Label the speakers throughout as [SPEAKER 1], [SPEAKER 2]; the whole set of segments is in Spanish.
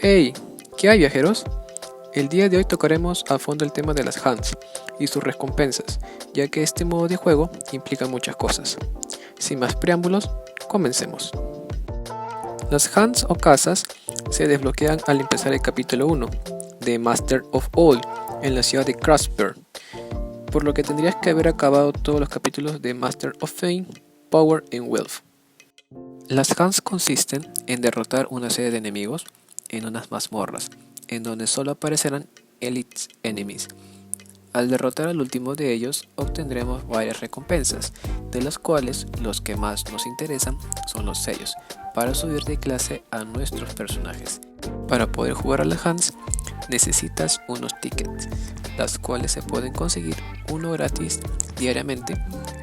[SPEAKER 1] Hey, ¿qué hay, viajeros? El día de hoy tocaremos a fondo el tema de las hunts y sus recompensas, ya que este modo de juego implica muchas cosas. Sin más preámbulos, comencemos. Las hunts o cazas se desbloquean al empezar el capítulo 1 de Master of All en la ciudad de Crossbear, por lo que tendrías que haber acabado todos los capítulos de Master of Fame, Power and Wealth. Las hunts consisten en derrotar una serie de enemigos en unas mazmorras, en donde solo aparecerán Elite Enemies. Al derrotar al último de ellos, obtendremos varias recompensas, de las cuales los que más nos interesan son los sellos, para subir de clase a nuestros personajes. Para poder jugar a las hunts, necesitas unos tickets, las cuales se pueden conseguir uno gratis diariamente,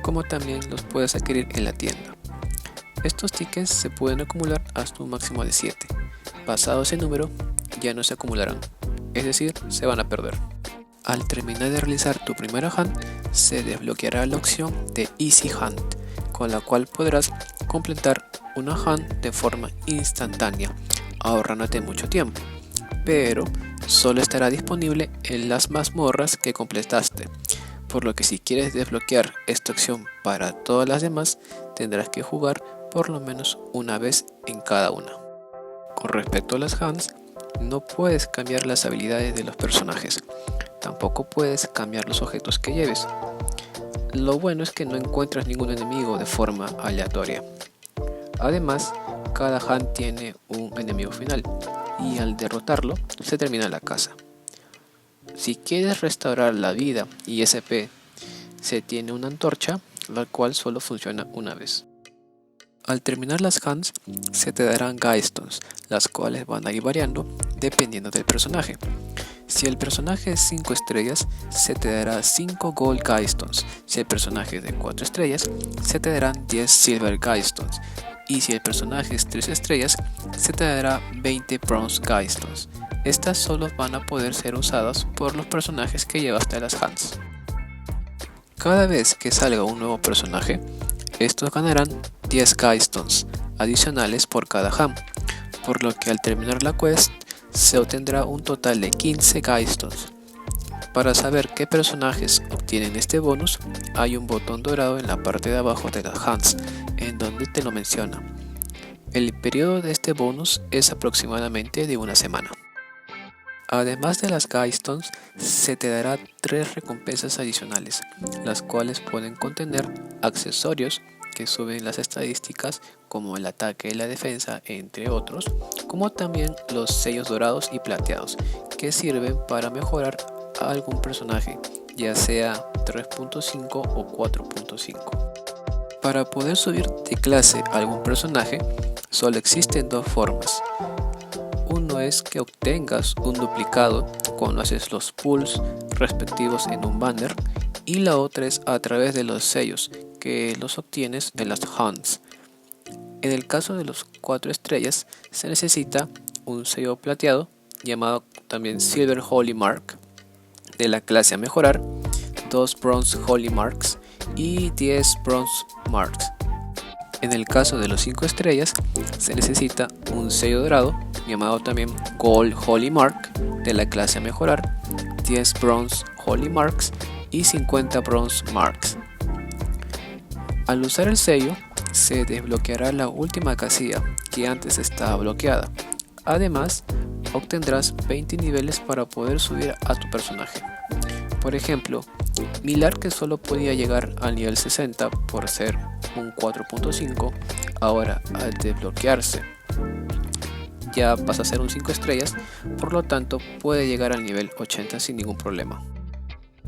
[SPEAKER 1] como también los puedes adquirir en la tienda. Estos tickets se pueden acumular hasta un máximo de 7. Pasado ese número, ya no se acumularán, es decir, se van a perder. Al terminar de realizar tu primera hunt, se desbloqueará la opción de Easy Hunt, con la cual podrás completar una hunt de forma instantánea, ahorrándote mucho tiempo, pero solo estará disponible en las mazmorras que completaste, por lo que si quieres desbloquear esta opción para todas las demás, tendrás que jugar por lo menos una vez en cada una. Con respecto a las hunts, no puedes cambiar las habilidades de los personajes, tampoco puedes cambiar los objetos que lleves. Lo bueno es que no encuentras ningún enemigo de forma aleatoria. Además, cada hunt tiene un enemigo final y al derrotarlo se termina la caza. Si quieres restaurar la vida y SP, se tiene una antorcha, la cual solo funciona una vez. Al terminar las hunts, se te darán Guystones, las cuales van a ir variando dependiendo del personaje. Si el personaje es 5 estrellas, se te dará 5 Gold Guystones. Si el personaje es de 4 estrellas, se te darán 10 Silver Guystones. Y si el personaje es 3 estrellas, se te dará 20 Bronze Guystones. Estas solo van a poder ser usadas por los personajes que llevaste a las hunts. Cada vez que salga un nuevo personaje, estos ganarán 10 Guystones adicionales por cada hunt, por lo que al terminar la quest se obtendrá un total de 15 Guystones. Para saber qué personajes obtienen este bonus, hay un botón dorado en la parte de abajo de las hunts, en donde te lo menciona. El periodo de este bonus es aproximadamente de una semana. Además de las Guystones, se te dará 3 recompensas adicionales, las cuales pueden contener accesorios que suben las estadísticas como el ataque y la defensa, entre otros, como también los sellos dorados y plateados, que sirven para mejorar a algún personaje, ya sea 3.5 o 4.5. Para poder subir de clase a algún personaje, solo existen dos formas. Uno es que obtengas un duplicado cuando haces los pulls respectivos en un banner, y la otra es a través de los sellos, que los obtienes en las hunts. En el caso de los 4 estrellas, se necesita un sello plateado, llamado también Silver Holy Mark, de la clase a mejorar, 2 Bronze Holy Marks y 10 Bronze Marks. En el caso de los 5 estrellas, se necesita un sello dorado, llamado también Gold Holy Mark, de la clase a mejorar, 10 Bronze Holy Marks y 50 Bronze Marks. Al usar el sello, se desbloqueará la última casilla que antes estaba bloqueada. Además, obtendrás 20 niveles para poder subir a tu personaje. Por ejemplo, Milar, que solo podía llegar al nivel 60 por ser un 4.5, ahora al desbloquearse ya pasa a ser un 5 estrellas, por lo tanto puede llegar al nivel 80 sin ningún problema.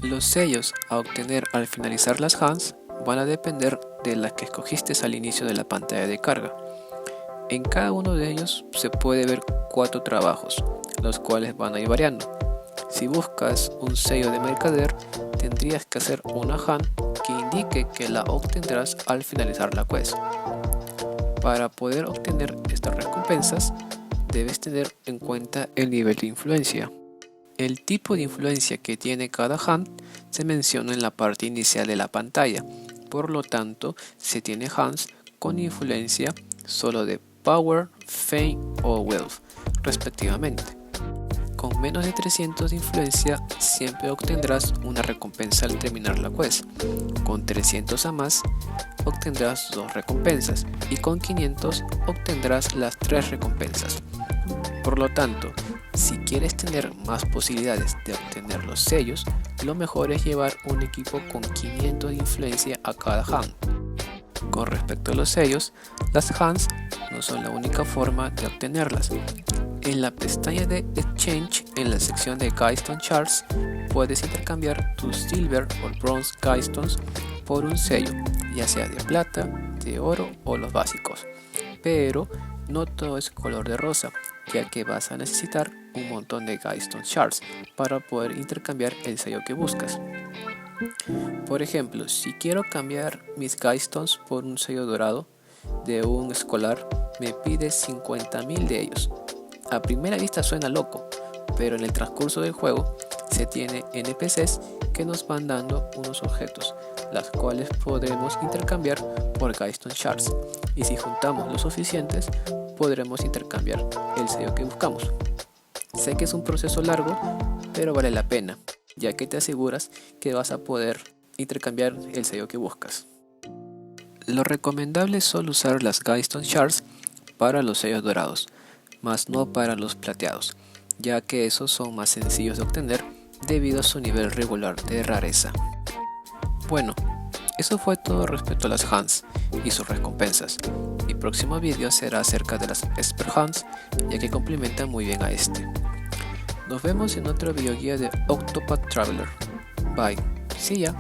[SPEAKER 1] Los sellos a obtener al finalizar las hunts van a depender de las que escogiste al inicio de la pantalla de carga. En cada uno de ellos se puede ver 4 trabajos, los cuales van a ir variando. Si buscas un sello de mercader, tendrías que hacer una hunt que indique que la obtendrás al finalizar la quest. Para poder obtener estas recompensas, debes tener en cuenta el nivel de influencia. El tipo de influencia que tiene cada hunt se menciona en la parte inicial de la pantalla, por lo tanto, se tiene hunts con influencia solo de Power, Fame o Wealth, respectivamente. Con menos de 300 de influencia siempre obtendrás una recompensa al terminar la quest. Con 300 a más obtendrás 2 recompensas y con 500 obtendrás las 3 recompensas. Por lo tanto, si quieres tener más posibilidades de obtener los sellos, lo mejor es llevar un equipo con 500 de influencia a cada hunt. Con respecto a los sellos, las hunts no son la única forma de obtenerlas. En la pestaña de Exchange, en la sección de Guidestone Shards, puedes intercambiar tus Silver o Bronze Guidestones por un sello, ya sea de plata, de oro o los básicos. Pero no todo es color de rosa, ya que vas a necesitar un montón de Guidestone Shards para poder intercambiar el sello que buscas. Por ejemplo, si quiero cambiar mis Guidestones por un sello dorado de un escolar, me pide 50.000 de ellos. A primera vista suena loco, pero en el transcurso del juego se tiene NPCs que nos van dando unos objetos, las cuales podremos intercambiar por Guidestone Shards, y si juntamos los suficientes podremos intercambiar el sello que buscamos. Sé que es un proceso largo, pero vale la pena, ya que te aseguras que vas a poder intercambiar el sello que buscas. Lo recomendable es solo usar las Guidestone Shards para los sellos dorados, más no para los plateados, ya que esos son más sencillos de obtener debido a su nivel regular de rareza. Bueno, eso fue todo respecto a las hunts y sus recompensas. Mi próximo vídeo será acerca de las Expert Hunts, ya que complementan muy bien a este. Nos vemos en otro videoguía de Octopath Traveler. Bye. See ya.